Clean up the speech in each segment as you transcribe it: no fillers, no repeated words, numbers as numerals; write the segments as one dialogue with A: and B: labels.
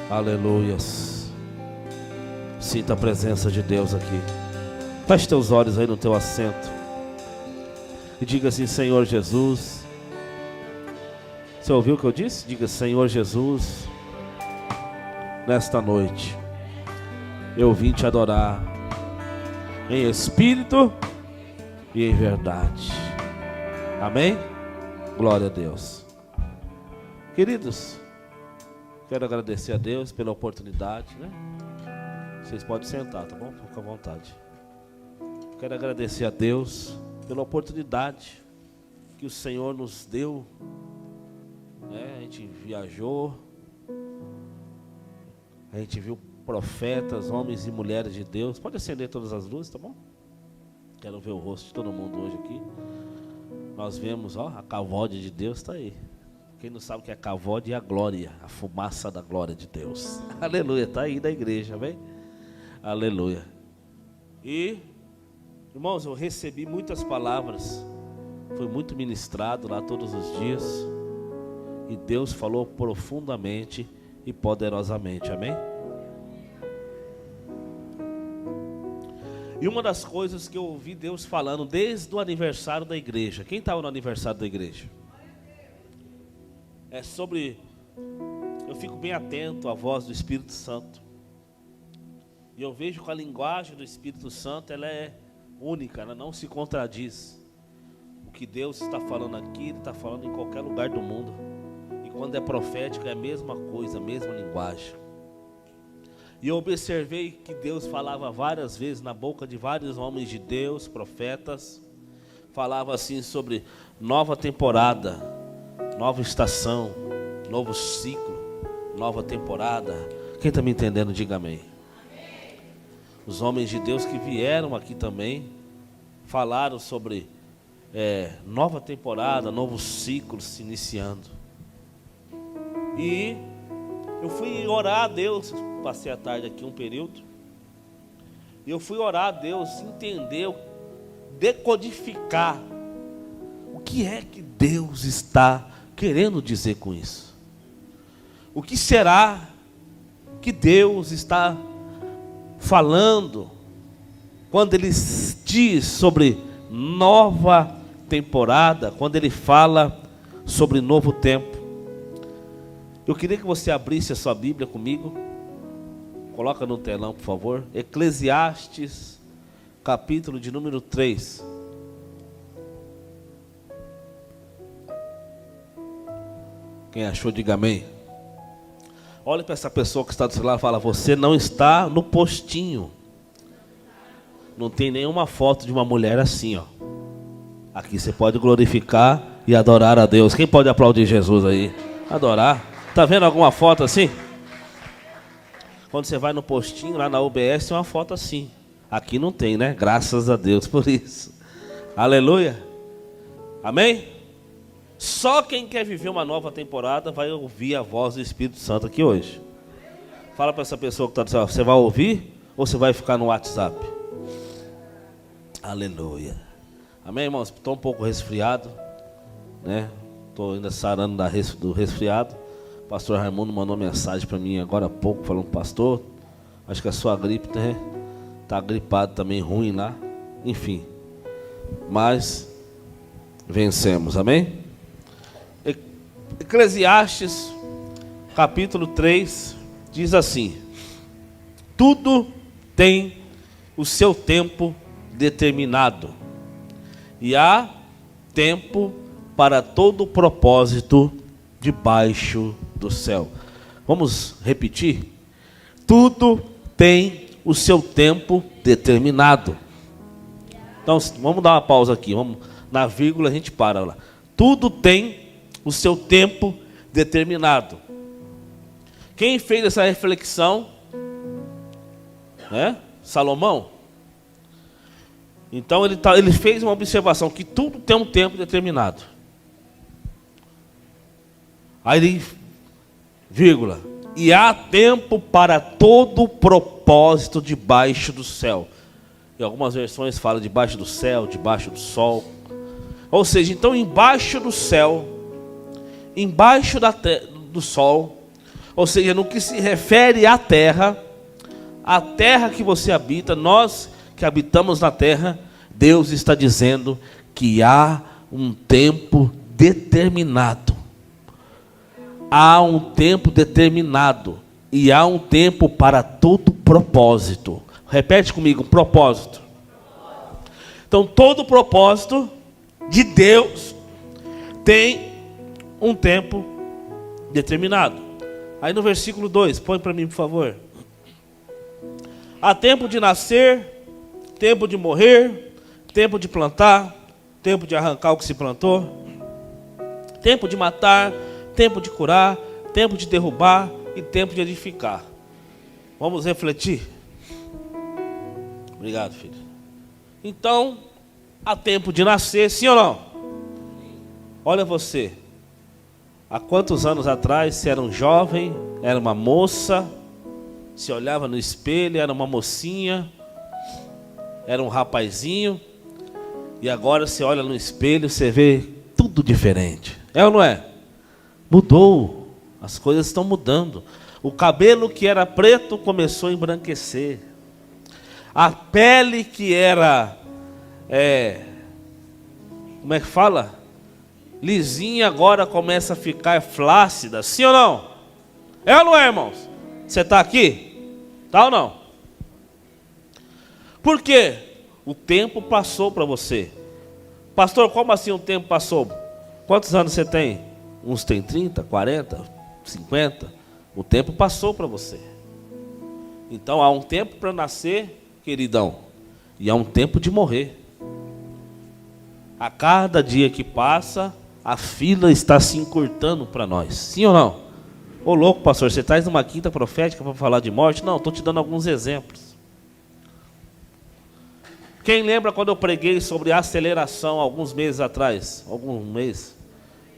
A: Aleluias. Sinta a presença de Deus aqui. Feche teus olhos aí no teu assento e diga assim: Senhor Jesus. Você ouviu o que eu disse? Diga: Senhor Jesus, nesta noite eu vim te adorar em espírito e em verdade. Amém? Glória a Deus. Queridos, quero agradecer a Deus pela oportunidade, né? Vocês podem sentar, tá bom? Fica à vontade. Quero agradecer a Deus pela oportunidade que o Senhor nos deu, né? A gente viajou, a gente viu profetas, homens e mulheres de Deus. Pode acender todas as luzes, tá bom? Quero ver o rosto de todo mundo hoje aqui. Nós vemos, ó, a cavode de Deus está aí. Quem não sabe o que é cavode é a glória, a fumaça da glória de Deus. Aleluia, está aí da igreja, amém? Aleluia. E, irmãos, eu recebi muitas palavras. Fui muito ministrado lá todos os dias. E Deus falou profundamente e poderosamente, amém? E uma das coisas que eu ouvi Deus falando desde o aniversário da igreja. Quem estava no aniversário da igreja? É sobre... Eu fico bem atento à voz do Espírito Santo. E eu vejo que a linguagem do Espírito Santo, ela é única, ela não se contradiz. O que Deus está falando aqui, Ele está falando em qualquer lugar do mundo. E quando é profético é a mesma coisa, a mesma linguagem. E eu observei que Deus falava várias vezes na boca de vários homens de Deus, profetas. Falava assim sobre nova temporada, nova estação, novo ciclo, nova temporada. Quem está me entendendo, diga amém. Os homens de Deus que vieram aqui também falaram sobre nova temporada, novo ciclo se iniciando. E eu fui orar a Deus, passei a tarde aqui um período, e eu fui orar a Deus, entender, decodificar o que é que Deus está querendo dizer com isso. O que será que Deus está falando quando Ele diz sobre nova temporada, quando Ele fala sobre novo tempo? Eu queria que você abrisse a sua Bíblia comigo. Coloca no telão, por favor. Eclesiastes, capítulo de número 3. Quem achou, diga amém. Olha para essa pessoa que está do seu lado e fala: você não está no postinho. Não tem nenhuma foto de uma mulher assim, ó. Aqui você pode glorificar e adorar a Deus. Quem pode aplaudir Jesus aí? Adorar. Tá vendo alguma foto assim? Quando você vai no postinho, lá na UBS, tem uma foto assim. Aqui não tem, né? Graças a Deus por isso. Aleluia. Amém? Só quem quer viver uma nova temporada vai ouvir a voz do Espírito Santo aqui hoje. Fala para essa pessoa que está dizendo: você vai ouvir ou você vai ficar no WhatsApp? Aleluia. Amém, irmãos? Estou um pouco resfriado, né? Estou ainda sarando do resfriado. O pastor Raimundo mandou mensagem para mim agora há pouco, falando: pastor, acho que a sua gripe está gripado também, ruim lá. Enfim, mas vencemos, amém? Eclesiastes, capítulo 3, diz assim: tudo tem o seu tempo determinado, e há tempo para todo propósito debaixo do céu. Vamos repetir? Tudo tem o seu tempo determinado. Então, vamos dar uma pausa aqui. Vamos, na vírgula a gente para lá. Tudo tem o seu tempo determinado. Quem fez essa reflexão? Salomão. Então ele fez uma observação que tudo tem um tempo determinado. Aí ele, vírgula, e há tempo para todo propósito debaixo do céu. Em algumas versões fala debaixo do céu, debaixo do sol. Ou seja, então embaixo do céu embaixo do sol, ou seja, no que se refere à terra, a terra que você habita, nós que habitamos na terra, Deus está dizendo que há um tempo determinado. Há um tempo determinado. E há um tempo para todo propósito. Repete comigo, propósito. Então, todo propósito de Deus tem um tempo determinado. Aí no versículo 2, põe para mim, por favor. Há tempo de nascer, tempo de morrer, tempo de plantar, tempo de arrancar o que se plantou, tempo de matar, tempo de curar, tempo de derrubar e tempo de edificar. Vamos refletir? Obrigado, filho. Então, há tempo de nascer, sim ou não? Olha você. Há quantos anos atrás você era um jovem, era uma moça, se olhava no espelho, era uma mocinha, era um rapazinho, e agora você olha no espelho, você vê tudo diferente. É ou não é? Mudou. As coisas estão mudando. O cabelo que era preto começou a embranquecer. A pele que era, como é que fala? Lisinha, agora começa a ficar flácida. Sim ou não? É ou não é, irmãos? Você está aqui? Tá ou não? Por quê? O tempo passou para você. Pastor, como assim o tempo passou? Quantos anos você tem? Uns tem 30, 40, 50. O tempo passou para você. Então há um tempo para nascer, queridão, e há um tempo de morrer. A cada dia que passa, a fila está se encurtando para nós. Sim ou não? Ô louco, pastor, você traz uma quinta profética para falar de morte? Não, estou te dando alguns exemplos. Quem lembra quando eu preguei sobre aceleração alguns meses atrás? Algum mês?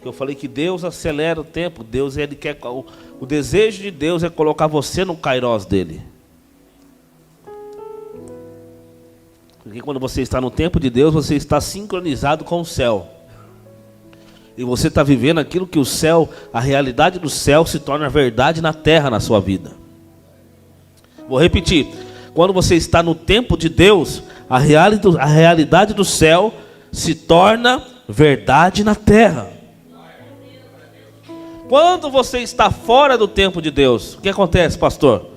A: Eu falei que Deus acelera o tempo. Deus, ele quer, o desejo de Deus é colocar você no kairós dele. Porque quando você está no tempo de Deus, você está sincronizado com o céu. E você está vivendo aquilo que o céu, a realidade do céu se torna verdade na terra, na sua vida. Vou repetir. Quando você está no tempo de Deus, a realidade do céu se torna verdade na terra. Quando você está fora do tempo de Deus, o que acontece, pastor?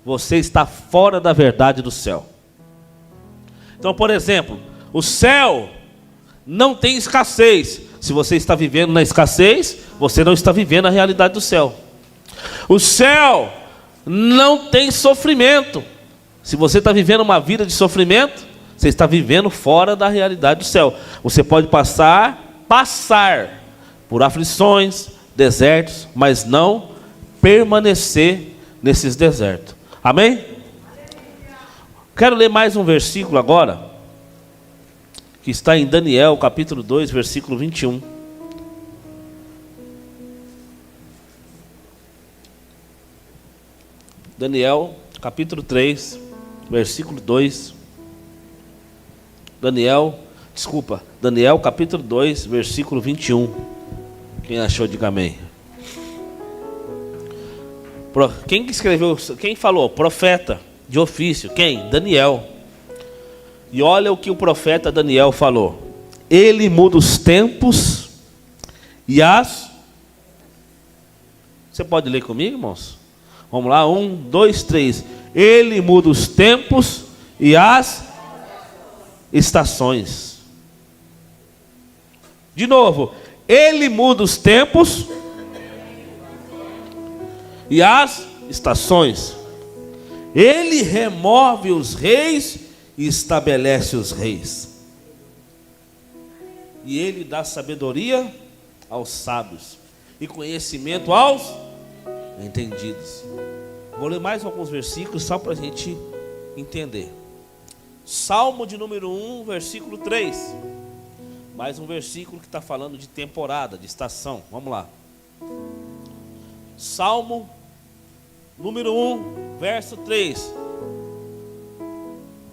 A: Você está fora da verdade do céu. Então, por exemplo, o céu não tem escassez. Se você está vivendo na escassez, você não está vivendo a realidade do céu. O céu não tem sofrimento. Se você está vivendo uma vida de sofrimento, você está vivendo fora da realidade do céu. Você pode passar por aflições, desertos, mas não permanecer nesses desertos. Amém? Quero ler mais um versículo agora, que está em Daniel, capítulo 2, versículo 21. Daniel, capítulo 3, versículo 2. Daniel, capítulo 2, versículo 21. Quem achou, diga amém. Quem escreveu, quem falou? Profeta de ofício. Quem? Daniel. E olha o que o profeta Daniel falou. Ele muda os tempos e as... Você pode ler comigo, irmãos? Vamos lá, 1, 2, 3. Ele muda os tempos e as estações. De novo. Ele muda os tempos e as estações. Ele remove os reis e estabelece os reis. E ele dá sabedoria aos sábios e conhecimento aos entendidos. Vou ler mais alguns versículos só para a gente entender. Salmo de número 1, versículo 3. Mais um versículo que está falando de temporada, de estação. Vamos lá. Salmo número 1, verso 3.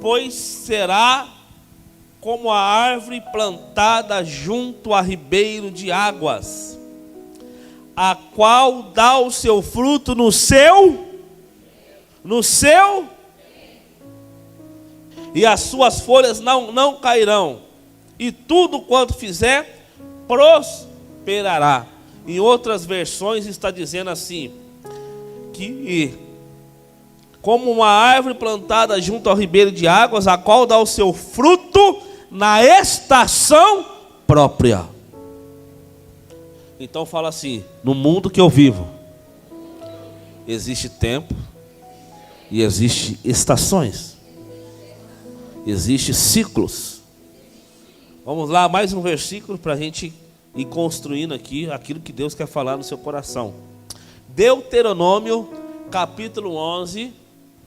A: Pois será como a árvore plantada junto a ribeiro de águas, a qual dá o seu fruto no seu, e as suas folhas não cairão, e tudo quanto fizer prosperará. Em outras versões está dizendo assim, que como uma árvore plantada junto ao ribeiro de águas, a qual dá o seu fruto na estação própria. Então fala assim, no mundo que eu vivo, existe tempo e existe estações, existe ciclos. Vamos lá, mais um versículo para a gente ir construindo aqui aquilo que Deus quer falar no seu coração. Deuteronômio capítulo 11,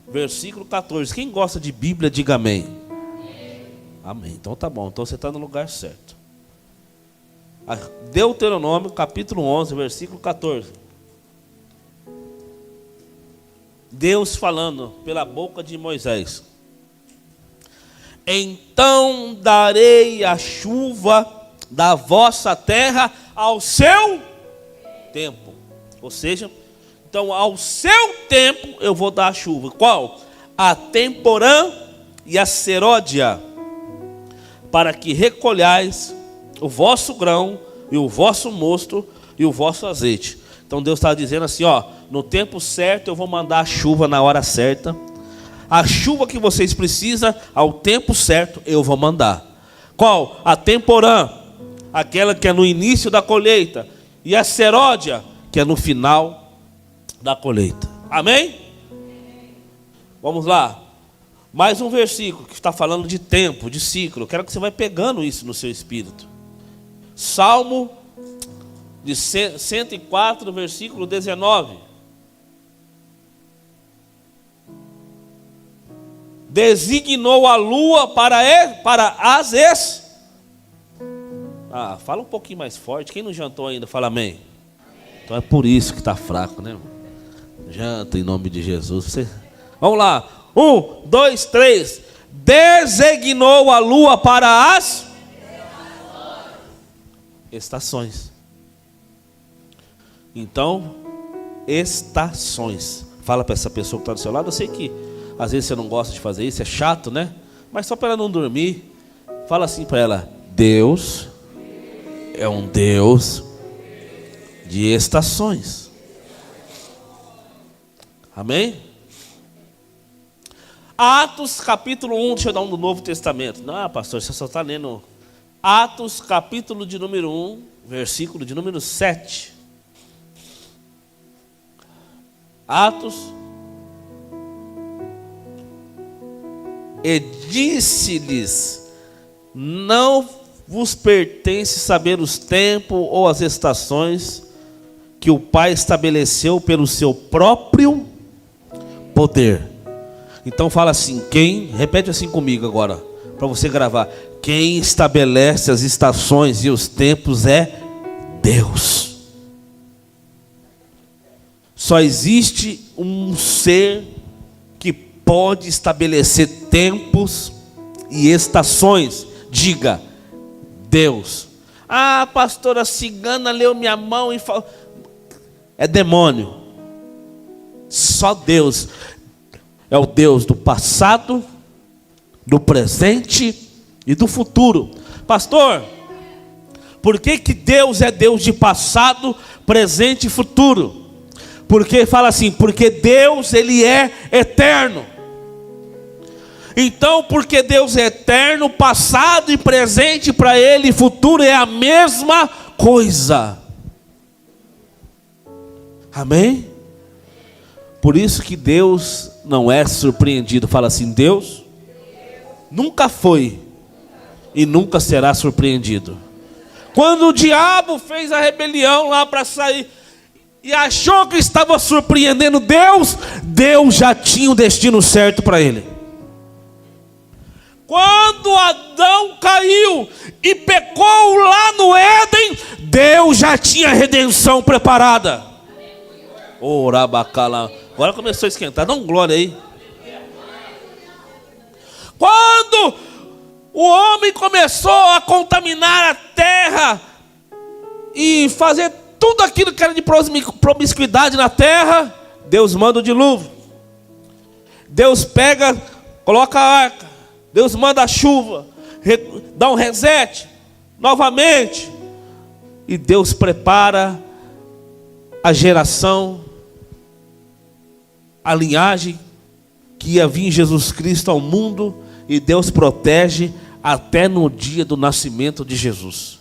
A: versículo 14. Quem gosta de Bíblia, diga amém. Amém, então tá bom, então você está no lugar certo. Deuteronômio capítulo 11, versículo 14. Deus falando pela boca de Moisés: então darei a chuva da vossa terra ao seu tempo. Ou seja, então ao seu tempo eu vou dar a chuva. Qual? A temporã e a seródia, para que recolhais o vosso grão e o vosso mosto e o vosso azeite. Então Deus está dizendo assim, ó, no tempo certo eu vou mandar a chuva na hora certa. A chuva que vocês precisam, ao tempo certo eu vou mandar. Qual? A temporã, aquela que é no início da colheita, e a seródia, que é no final da colheita. Amém? Vamos lá. Mais um versículo que está falando de tempo, de ciclo. Eu quero que você vai pegando isso no seu espírito. Salmo de 104, versículo 19. Designou a lua para as fala um pouquinho mais forte. Quem não jantou ainda, fala amém. Então é por isso que está fraco, né? Janta em nome de Jesus. Vamos lá. 1, 2, 3. Designou a lua para as estações. Então, estações. Fala para essa pessoa que está do seu lado. Eu sei que às vezes você não gosta de fazer isso, é chato, né? Mas só para ela não dormir, fala assim para ela: Deus é um Deus de estações. Amém? Atos capítulo 1, deixa eu dar um do Novo Testamento. Não, pastor, você só está lendo Atos capítulo de número 1, versículo de número 7. Atos. E disse-lhes: não vos pertence saber os tempos ou as estações que o Pai estabeleceu pelo seu próprio poder. Então fala assim, repete assim comigo agora, para você gravar. Quem estabelece as estações e os tempos é Deus. Só existe um ser que pode estabelecer tempos e estações. Diga, Deus. Ah, pastora cigana leu minha mão e falou. É demônio. Só Deus é o Deus do passado, do presente e do futuro. Pastor, por que Deus é Deus de passado, presente e futuro? Porque fala assim, porque Deus ele é eterno. Então, porque Deus é eterno, passado e presente para ele e futuro é a mesma coisa. Amém? Por isso que Deus não é surpreendido. Fala assim, Deus nunca foi e nunca será surpreendido. Quando o diabo fez a rebelião lá para sair e achou que estava surpreendendo Deus, Deus já tinha o destino certo para ele. Quando Adão caiu e pecou lá no Éden, Deus já tinha a redenção preparada. Orabacala. Agora começou a esquentar. Dá um glória aí. Quando o homem começou a contaminar a terra e fazer tudo aquilo que era de promiscuidade na terra, Deus manda o dilúvio. Deus pega, coloca a arca, Deus manda a chuva, dá um reset, novamente. E Deus prepara a geração, a linhagem que ia vir Jesus Cristo ao mundo, e Deus protege até no dia do nascimento de Jesus.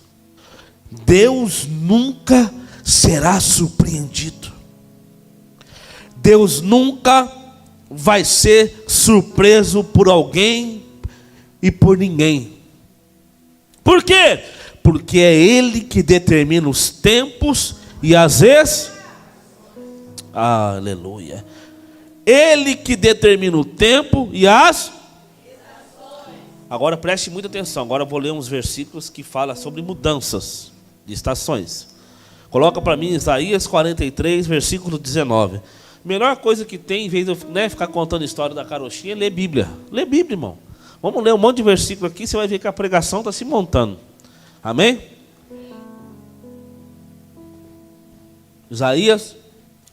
A: Deus nunca será surpreendido. Deus nunca vai ser surpreso por alguém e por ninguém. Por quê? Porque é Ele que determina os tempos e as aleluia. Ele que determina o tempo e as. Agora preste muita atenção. Agora eu vou ler uns versículos que falam sobre mudanças de estações. Coloca para mim Isaías 43, versículo 19. Melhor coisa que tem, em vez de eu ficar contando a história da carochinha, é ler Bíblia. Lê Bíblia, irmão. Vamos ler um monte de versículo aqui, você vai ver que a pregação está se montando. Amém? Isaías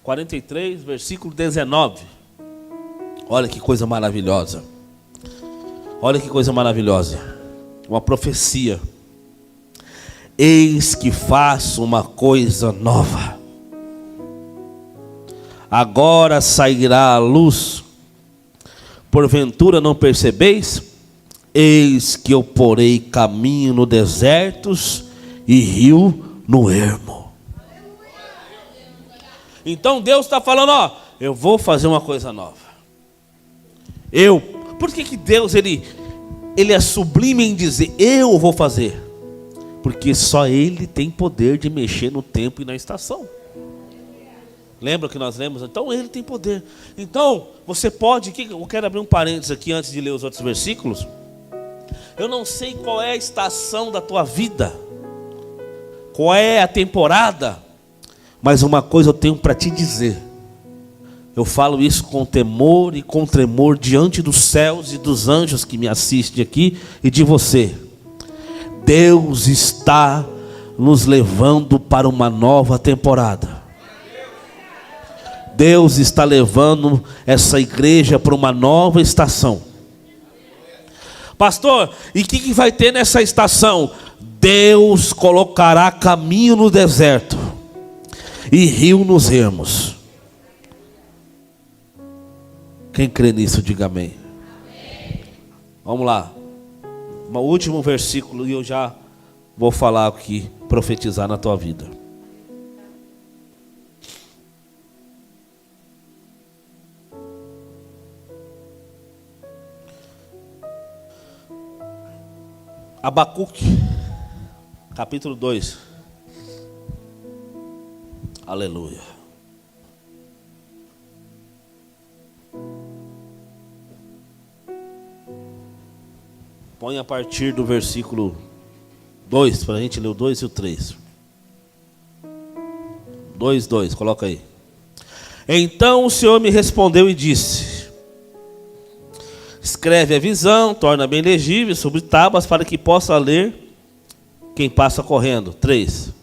A: 43, versículo 19. Olha que coisa maravilhosa. Olha que coisa maravilhosa. Uma profecia. Eis que faço uma coisa nova. Agora sairá a luz. Porventura não percebeis? Eis que eu porei caminho no desertos e rio no ermo. Então Deus está falando, eu vou fazer uma coisa nova. Por que Deus ele é sublime em dizer, eu vou fazer? Porque só Ele tem poder de mexer no tempo e na estação. Lembra que nós lemos? Então Ele tem poder. Então você pode, eu quero abrir um parênteses aqui antes de ler os outros versículos. Eu não sei qual é a estação da tua vida, qual é a temporada, mas uma coisa eu tenho para te dizer. Eu falo isso com temor e com tremor diante dos céus e dos anjos que me assistem aqui e de você. Deus está nos levando para uma nova temporada. Deus está levando essa igreja para uma nova estação. Pastor, e o que vai ter nessa estação? Deus colocará caminho no deserto e rio nos ermos. Quem crê nisso, diga amém. Vamos lá. O último versículo e eu já vou falar aqui, profetizar na tua vida. Abacuque, capítulo 2. Aleluia. Põe a partir do versículo 2, para a gente ler o 2 e o 3. 2, coloca aí. Então o Senhor me respondeu e disse: escreve a visão, torna bem legível sobre tábuas, para que possa ler quem passa correndo. 3.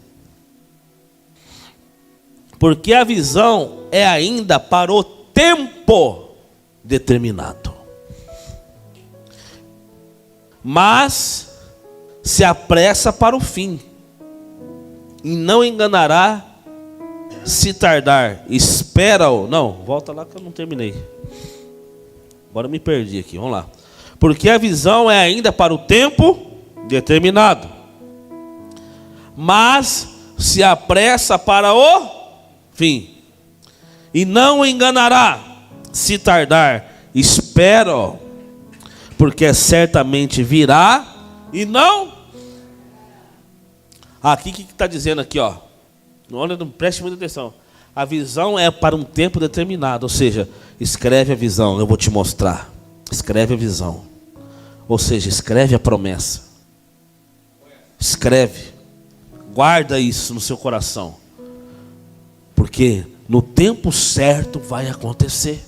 A: Porque a visão é ainda para o tempo determinado, mas se apressa para o fim, e não enganará se tardar. Espera-o. Não, volta lá que eu não terminei. Agora me perdi aqui, vamos lá. Porque a visão é ainda para o tempo determinado, mas se apressa para o fim, e não enganará se tardar. Espera-o, porque certamente virá e não. Aqui o que está dizendo aqui, Olha, preste muita atenção. A visão é para um tempo determinado, ou seja, escreve a visão, eu vou te mostrar. Escreve a visão, ou seja, escreve a promessa. Escreve, guarda isso no seu coração, porque no tempo certo vai acontecer.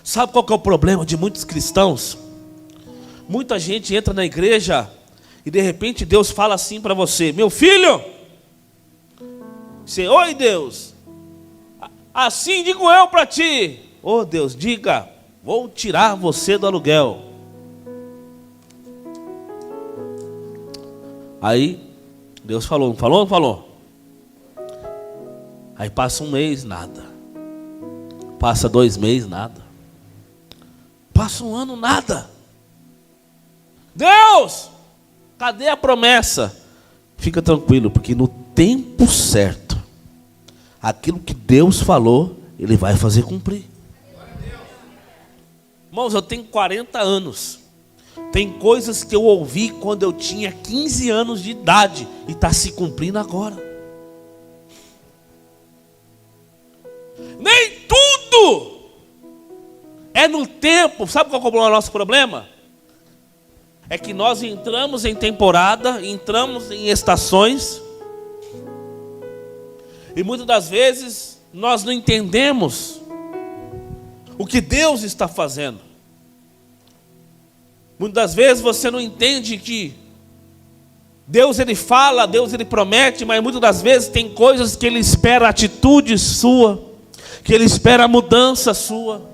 A: Sabe qual que é o problema de muitos cristãos? Muita gente entra na igreja e de repente Deus fala assim para você: meu filho, Você, oi Deus, assim digo eu para ti. Ô Deus, diga, vou tirar você do aluguel. Aí, Deus falou, não falou? Não falou? Aí passa um mês, nada. Passa 2 meses, nada. Passa um ano, nada. Deus, cadê a promessa? Fica tranquilo, porque no tempo certo, aquilo que Deus falou, Ele vai fazer cumprir. Irmãos, eu tenho 40 anos. Tem coisas que eu ouvi quando eu tinha 15 anos de idade e está se cumprindo agora. Nem tudo é no tempo. Sabe qual é o nosso problema? É que nós entramos em temporada, entramos em estações, e muitas das vezes nós não entendemos o que Deus está fazendo. Muitas das vezes você não entende que Deus Ele fala, Deus Ele promete, mas muitas das vezes tem coisas que Ele espera a atitude sua, que Ele espera a mudança sua.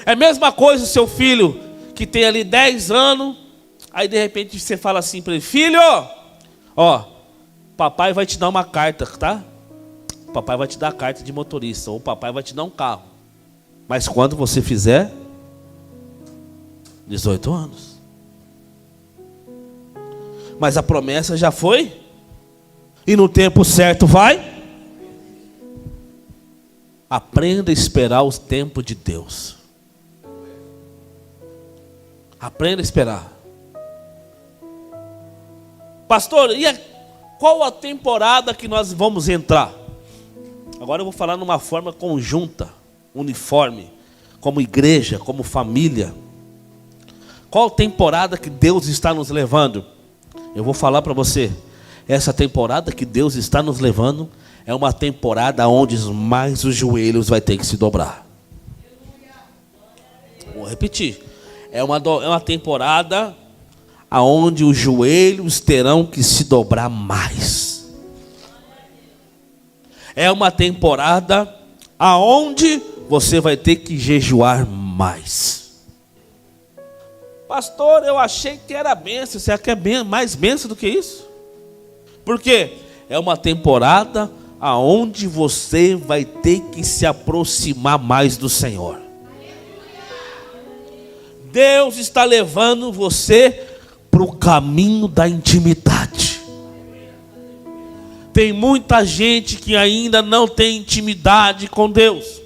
A: É a mesma coisa o seu filho que tem ali 10 anos, aí de repente você fala assim para ele: filho, ó, papai vai te dar uma carta, tá? Papai vai te dar a carta de motorista, ou papai vai te dar um carro. Mas quando você fizer 18 anos. Mas a promessa já foi, e no tempo certo vai. Aprenda a esperar o tempo de Deus. Aprenda a esperar. Pastor, qual a temporada que nós vamos entrar? Agora eu vou falar numa forma conjunta, uniforme, como igreja, como família. Qual temporada que Deus está nos levando? Eu vou falar para você. Essa temporada que Deus está nos levando é uma temporada onde mais os joelhos vai ter que se dobrar. Vou repetir. É uma temporada onde os joelhos terão que se dobrar mais. É uma temporada onde você vai ter que jejuar mais. Pastor, eu achei que era bênção. Você quer mais bênção do que isso? Por quê? É uma temporada aonde você vai ter que se aproximar mais do Senhor. Deus está levando você para o caminho da intimidade. Tem muita gente que ainda não tem intimidade com Deus.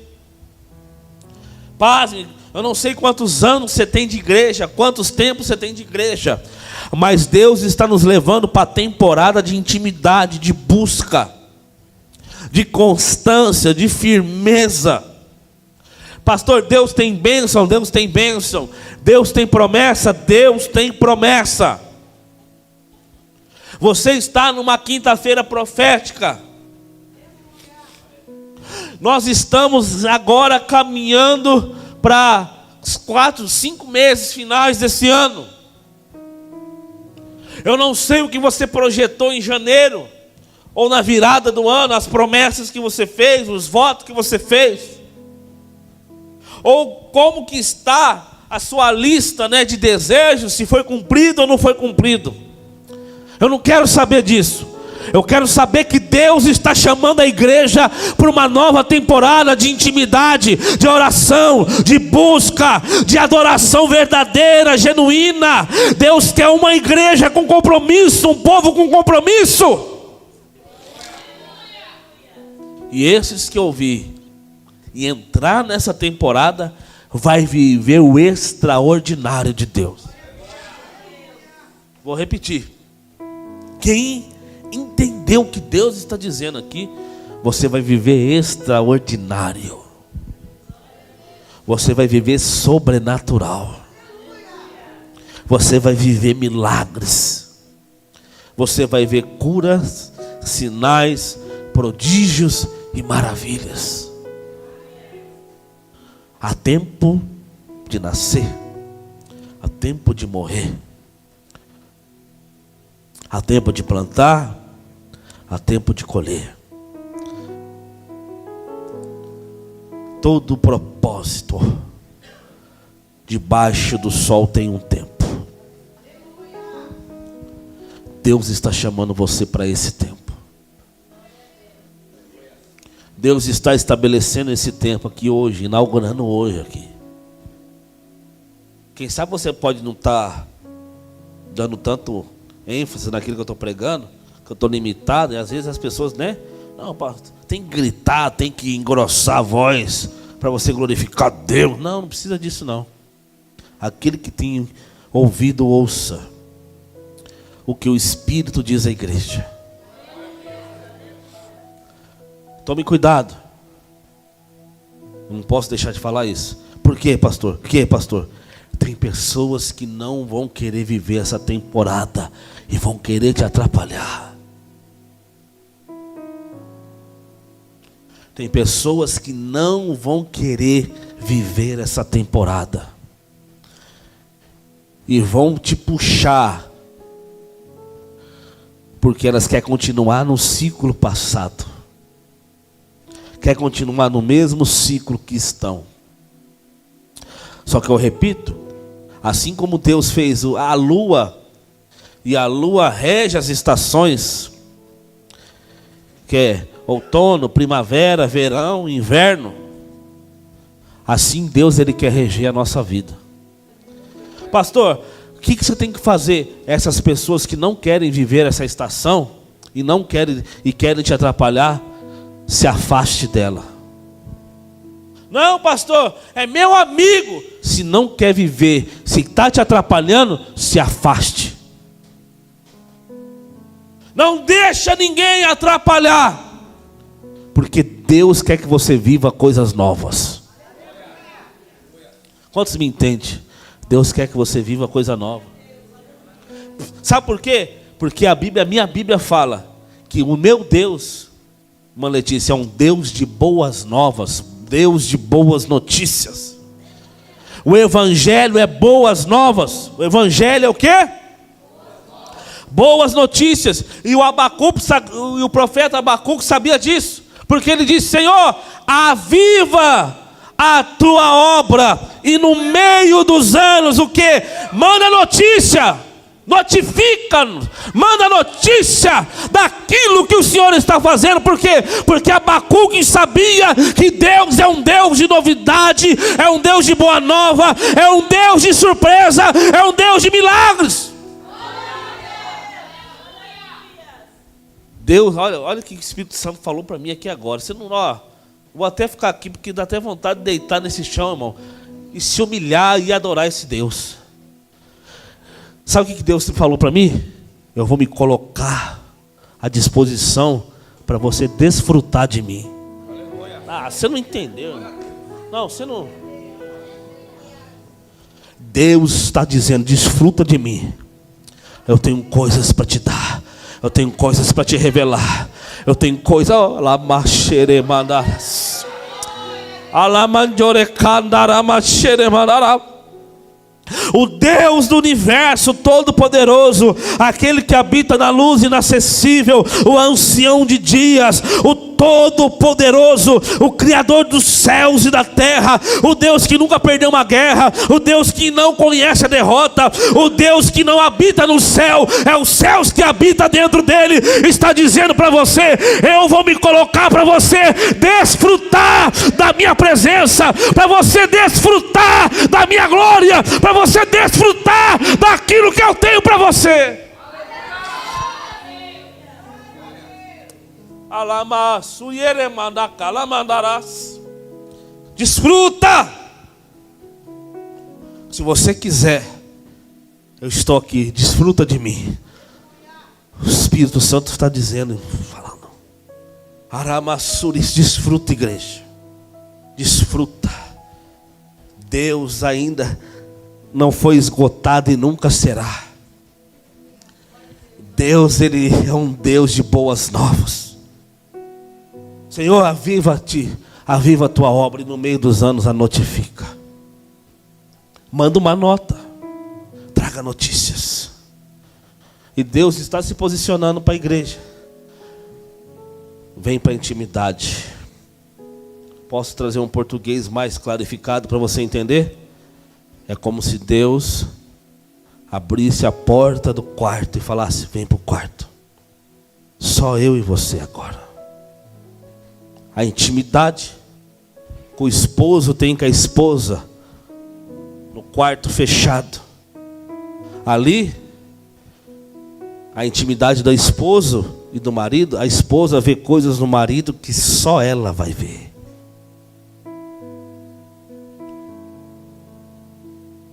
A: Pasme, eu não sei quantos anos você tem de igreja, quantos tempos você tem de igreja, mas Deus está nos levando para a temporada de intimidade, de busca, de constância, de firmeza. Pastor, Deus tem bênção, Deus tem bênção. Deus tem promessa, Deus tem promessa. Você está numa quinta-feira profética. Nós estamos agora caminhando para os 4, 5 meses finais desse ano. Eu não sei o que você projetou em janeiro, ou na virada do ano, as promessas que você fez, os votos que você fez, ou como que está a sua lista, de desejos, se foi cumprido ou não foi cumprido. Eu não quero saber disso. Eu quero saber que Deus está chamando a igreja para uma nova temporada de intimidade, de oração, de busca, de adoração verdadeira, genuína. Deus quer uma igreja com compromisso, um povo com compromisso. E esses que ouvir e entrar nessa temporada vai viver o extraordinário de Deus. Vou repetir. Quem entender o que Deus está dizendo aqui, você vai viver extraordinário. Você vai viver sobrenatural. Você vai viver milagres. Você vai ver curas, sinais, prodígios e maravilhas. Há tempo de nascer, há tempo de morrer, há tempo de plantar, há tempo de colher. Todo propósito debaixo do sol tem um tempo. Deus está chamando você para esse tempo. Deus está estabelecendo esse tempo aqui hoje, inaugurando hoje aqui. Quem sabe você pode não estar dando tanto ênfase naquilo que eu estou pregando, que eu estou limitado, e às vezes as pessoas, né? Não, tem que gritar, tem que engrossar a voz para você glorificar Deus. Não, não precisa disso não. Aquele que tem ouvido, ouça o que o Espírito diz à igreja. Tome cuidado. Não posso deixar de falar isso. Por quê, pastor? Por quê, pastor? Tem pessoas que não vão querer viver essa temporada e vão querer te atrapalhar. Tem pessoas que não vão querer viver essa temporada e vão te puxar, porque elas querem continuar no ciclo passado, querem continuar no mesmo ciclo que estão. Só que eu repito, assim como Deus fez a lua, e a lua rege as estações, que é outono, primavera, verão, inverno, assim Deus ele quer reger a nossa vida. Pastor, o que você tem que fazer? Essas pessoas que não querem viver essa estação e querem te atrapalhar, se afaste dela. Não, pastor, é meu amigo. Se não quer viver, se está te atrapalhando, se afaste. Não deixa ninguém atrapalhar, porque Deus quer que você viva coisas novas. Quantos me entendem? Deus quer que você viva coisa nova. Sabe por quê? Porque a minha Bíblia fala que o meu Deus, irmã Letícia, é um Deus de boas novas, Deus de boas notícias. O Evangelho é boas novas. O Evangelho é o quê? Boas notícias. E o profeta Abacuque sabia disso, porque ele disse: Senhor, aviva a tua obra, e no meio dos anos o que? Manda notícia, notifica-nos, manda notícia daquilo que o Senhor está fazendo. Por quê? Porque Abacuque sabia que Deus é um Deus de novidade, é um Deus de boa nova, é um Deus de surpresa, é um Deus de milagres. Deus, olha o que o Espírito Santo falou para mim aqui agora. Você não, vou até ficar aqui porque dá até vontade de deitar nesse chão, irmão, e se humilhar e adorar esse Deus. Sabe o que Deus falou para mim? Eu vou me colocar à disposição para você desfrutar de mim. Você não entendeu, irmão. Não, você não. Deus está dizendo: desfruta de mim. Eu tenho coisas para te dar. Eu tenho coisas para te revelar. Eu tenho coisas. O Deus do universo todo-poderoso, aquele que habita na luz inacessível, o ancião de dias, o todo-poderoso, o criador dos céus e da terra, o Deus que nunca perdeu uma guerra, o Deus que não conhece a derrota, o Deus que não habita no céu, é os céus que habita dentro dele, está dizendo para você: eu vou me colocar para você desfrutar da minha presença, para você desfrutar da minha glória, para você desfrutar daquilo que eu tenho para você. Desfruta. Se você quiser, eu estou aqui. Desfruta de mim. O Espírito Santo está dizendo, falando. Aramassuris, desfruta, igreja. Desfruta. Deus ainda não foi esgotado e nunca será. Deus, ele é um Deus de boas novas. Senhor, aviva-te, aviva a tua obra, e no meio dos anos a notifica. Manda uma nota, traga notícias. E Deus está se posicionando para a igreja. Vem para a intimidade. Posso trazer um português mais clarificado para você entender? É como se Deus abrisse a porta do quarto e falasse: vem para o quarto, só eu e você agora. A intimidade que o esposo tem com a esposa, no quarto fechado. Ali, a intimidade do esposo e do marido, a esposa vê coisas no marido que só ela vai ver.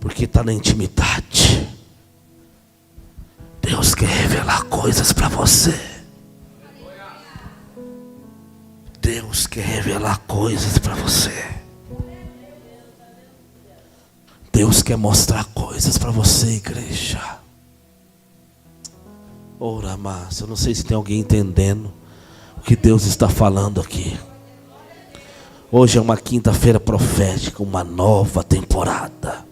A: Porque está na intimidade. Deus quer revelar coisas para você. Deus quer revelar coisas para você. Deus quer mostrar coisas para você, igreja. Ora, mas eu não sei se tem alguém entendendo o que Deus está falando aqui. Hoje é uma quinta-feira profética, uma nova temporada.